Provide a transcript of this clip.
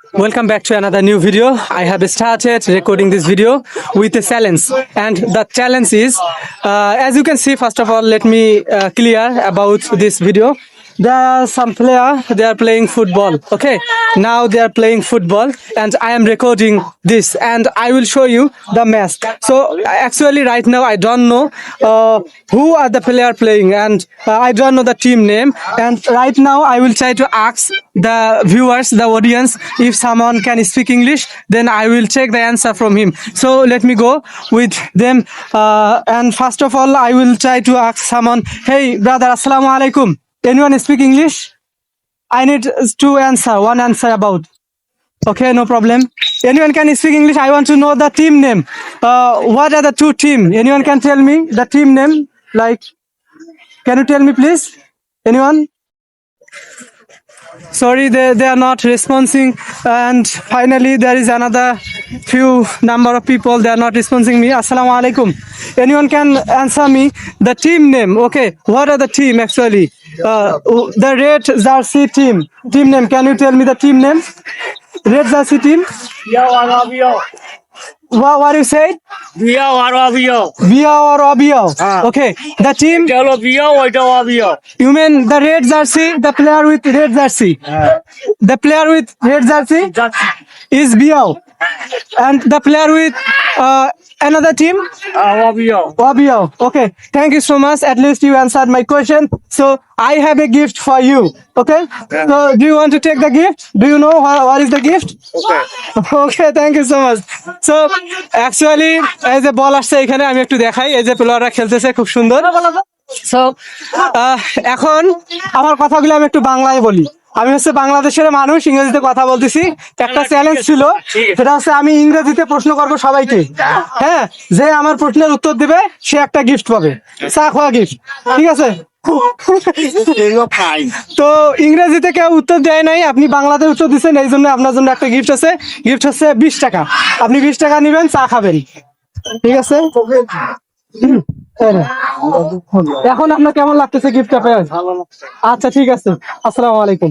Welcome back to another new video. I have started recording this video with a challenge, and the challenge is, as you can see, first of all, let me clear about this video. There are some player, they are playing football. Okay, now they are playing football, and I am recording this, and I will show you the match. So actually, right now I don't know who are the player playing, and I don't know the team name. And right now I will try to ask the viewers, the audience, if someone can speak English, then I will take the answer from him. So let me go with them. And first of all, I will try to ask someone, hey brother, assalamu alaikum. Anyone speak English? I need to answer, one answer about. Okay, no problem. Anyone can speak English? I want to know the team name. What are the two team? Anyone can tell me the team name? Like, can you tell me please? Anyone? Sorry, they are not responding. And finally, there is another few number of people, they are not responding me. Assalamu alaikum. Anyone can answer me the team name? Okay, what are the team actually? The red jersey team name, can you tell me the team name? Red jersey team. What you said? Via or Avio. Via or Obio? Okay, the team. Tell Via or Avio. You mean the red jersey, the player with red jersey? The player with red jersey is Biao, and the player with another team, Avio. Obio. Okay, thank you so much. At least you answered my question. So I have a gift for you. Okay. So do you want to take the gift? Do you know what is the gift? Okay. Okay, thank you so much. So actually, এই যে বল আসছে এখানে আমি একটু দেখাই, এই যে প্লেয়াররা খেলতেছে খুব সুন্দর। সো এখন আমার কথাগুলো আমি একটু বাংলায় বলি। আমি হচ্ছে বাংলাদেশের মানুষ, ইংরেজিতে কথা বলতেছি। একটা চ্যালেঞ্জ ছিল, সেটা হচ্ছে আমি ইংরেজিতে প্রশ্ন করবো সবাইকে। হ্যাঁ, যে আমার প্রশ্নের উত্তর দিবে সে একটা গিফট পাবে, চা খাওয়া গিফট। ঠিক আছে? তো ইংরেজিতে কেউ উত্তর দেয় নাই, আপনি বাংলাতে উত্তর দিচ্ছেন, এই জন্য আপনার জন্য একটা গিফট আছে। গিফট হচ্ছে 20 টাকা। আপনি 20 টাকা নিবেন, চা খাবেন। ঠিক আছে? এখন আপনার কেমন লাগতেছে গিফটটা পেয়ে? আচ্ছা ঠিক আছে, আসসালামু আলাইকুম।